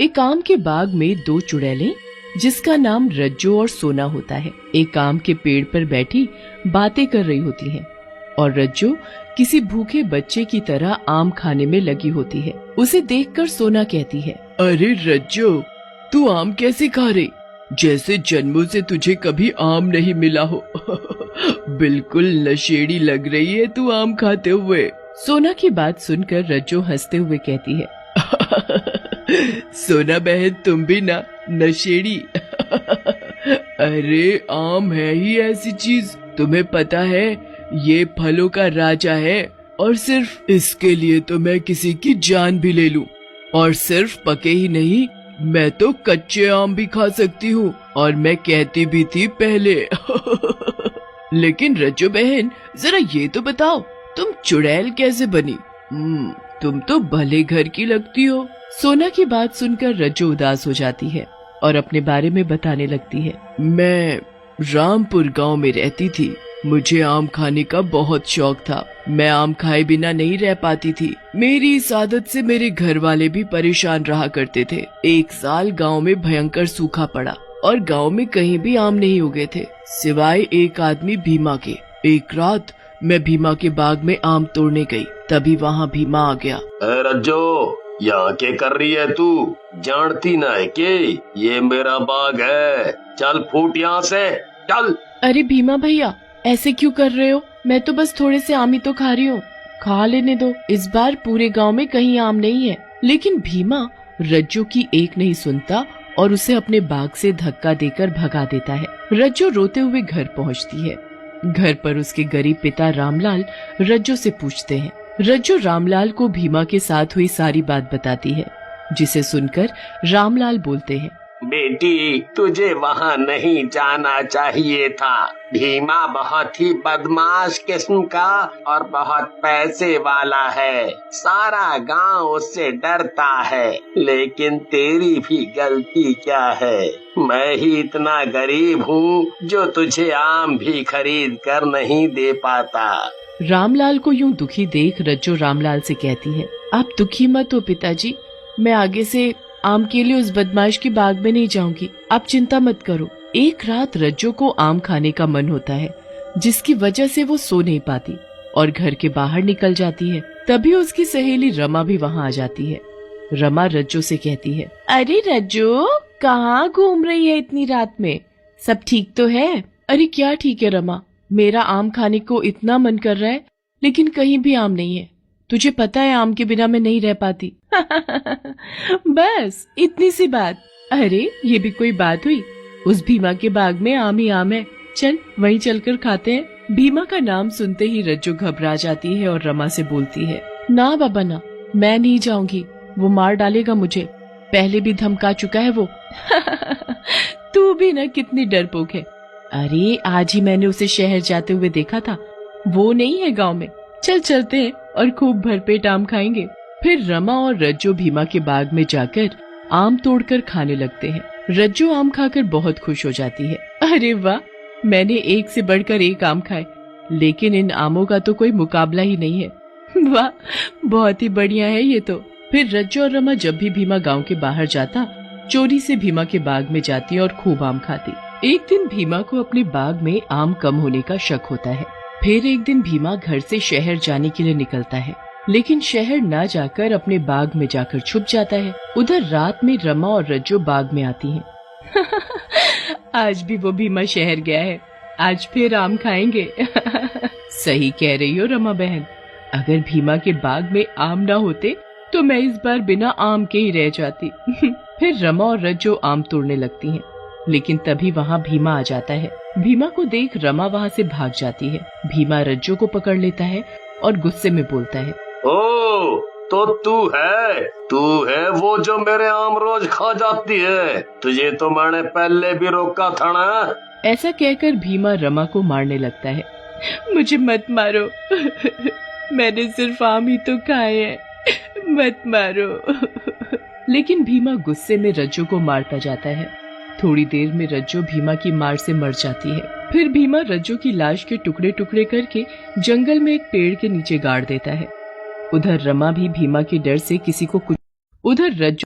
एक आम के बाग में दो चुड़ैलें जिसका नाम रज्जो और सोना होता है, एक आम के पेड़ पर बैठी बातें कर रही होती हैं और रज्जो किसी भूखे बच्चे की तरह आम खाने में लगी होती है। उसे देखकर सोना कहती है, अरे रज्जो, तू आम कैसे खा रही, जैसे जन्मों से तुझे कभी आम नहीं मिला हो। बिल्कुल नशेड़ी लग रही है तू आम खाते हुए। सोना की बात सुनकर रज्जो हंसते हुए कहती है, सोना बहन, तुम भी ना नशेड़ी। अरे आम है ही ऐसी चीज, तुम्हें पता है ये फलों का राजा है और सिर्फ इसके लिए तो मैं किसी की जान भी ले लूं। और सिर्फ पके ही नहीं, मैं तो कच्चे आम भी खा सकती हूँ, और मैं कहती भी थी पहले। लेकिन रज्जो बहन, जरा ये तो बताओ, तुम चुड़ैल कैसे बनी? तुम तो भले घर की लगती हो। सोना की बात सुनकर रज्जो उदास हो जाती है और अपने बारे में बताने लगती है, मैं रामपुर गांव में रहती थी। मुझे आम खाने का बहुत शौक था। मैं आम खाए बिना नहीं रह पाती थी। मेरी इस आदत से मेरे घर वाले भी परेशान रहा करते थे। एक साल गांव में भयंकर सूखा पड़ा और गांव में कहीं भी आम नहीं उगे थे, सिवाय एक आदमी भीमा के। एक रात मैं भीमा के बाग में आम तोड़ने गई, तभी वहाँ भीमा आ गया। रज्जो, यहाँ के कर रही है तू? जानती ना है कि ये मेरा बाग है? चल फूट यहाँ से, चल। अरे भीमा भैया, ऐसे क्यों कर रहे हो? मैं तो बस थोड़े से आम ही तो खा रही हूँ, खा लेने दो। इस बार पूरे गांव में कहीं आम नहीं है। लेकिन भीमा रज्जो की एक नहीं सुनता और उसे अपने बाग से धक्का देकर भगा देता है। रज्जो रोते हुए घर पहुँचती है। घर पर उसके गरीब पिता रामलाल रज्जो से पूछते हैं। रज्जो रामलाल को भीमा के साथ हुई सारी बात बताती है, जिसे सुनकर रामलाल बोलते हैं, बेटी, तुझे वहाँ नहीं जाना चाहिए था। भीमा बहुत ही बदमाश किस्म का और बहुत पैसे वाला है। सारा गांव उससे डरता है। लेकिन तेरी भी गलती क्या है? मैं ही इतना गरीब हूँ जो तुझे आम भी खरीद कर नहीं दे पाता। रामलाल को यूं दुखी देख रज्जो रामलाल से कहती है, आप दुखी मत हो पिताजी, मैं आगे से आम के लिए उस बदमाश की बाग में नहीं जाऊंगी, आप चिंता मत करो। एक रात रज्जो को आम खाने का मन होता है, जिसकी वजह से वो सो नहीं पाती और घर के बाहर निकल जाती है। तभी उसकी सहेली रमा भी वहाँ आ जाती है। रमा रज्जो से कहती है, अरे रज्जो, कहाँ घूम रही है इतनी रात में? सब ठीक तो है? अरे क्या ठीक है रमा, मेरा आम खाने को इतना मन कर रहा है, लेकिन कहीं भी आम नहीं है। तुझे पता है आम के बिना मैं नहीं रह पाती। बस इतनी सी बात। अरे ये भी कोई बात हुई? उस भीमा के बाग में आम ही आम है, चल वहीं चलकर खाते हैं। भीमा का नाम सुनते ही रज्जो घबरा जाती है और रमा से बोलती है, ना बाबा ना, मैं नहीं जाऊंगी, वो मार डालेगा मुझे, पहले भी धमका चुका है वो। तू भी ना कितनी डरपोक है। अरे आज ही मैंने उसे शहर जाते हुए देखा था, वो नहीं है गांव में। चल चलते हैं और खूब भरपेट आम खाएंगे। फिर रमा और रज्जो भीमा के बाग में जाकर आम तोड़कर खाने लगते हैं। रज्जो आम खाकर बहुत खुश हो जाती है। अरे वाह, मैंने एक से बढ़कर एक आम खाए, लेकिन इन आमों का तो कोई मुकाबला ही नहीं है। वाह, बहुत ही बढ़िया है ये तो। फिर रज्जो और रमा जब भी भीमा गांव के बाहर जाता, चोरी से भीमा के बाग में जाती और खूब आम खाती। एक दिन भीमा को अपने बाग में आम कम होने का शक होता है। फिर एक दिन भीमा घर से शहर जाने के लिए निकलता है, लेकिन शहर न जाकर अपने बाग में जाकर छुप जाता है। उधर रात में रमा और रज्जो बाग में आती हैं। आज भी वो भीमा शहर गया है, आज फिर आम खाएंगे। सही कह रही हो रमा बहन, अगर भीमा के बाग में आम ना होते तो मैं इस बार बिना आम के ही रह जाती। फिर रमा और रज्जो आम तोड़ने लगती हैं, लेकिन तभी वहाँ भीमा आ जाता है। भीमा को देख रमा वहाँ से भाग जाती है। भीमा रज्जो को पकड़ लेता है और गुस्से में बोलता है, ओ, तो तू है वो जो मेरे आम रोज खा जाती है। तुझे तो मैंने पहले भी रोका था ना। ऐसा कहकर भीमा रमा को मारने लगता है। मुझे मत मारो, मैंने सिर्फ आम ही तो खाए हैं, मत मारो। लेकिन भीमा गुस्से में रज्जो को मारता जाता है। थोड़ी देर में रज्जो भीमा की मार से मर जाती है। फिर भीमा रज्जो की लाश के टुकड़े टुकड़े करके जंगल में एक पेड़ के नीचे गाड़ देता है। उधर रमा भी भीमा के डर से किसी को कुछ उधर रज्जो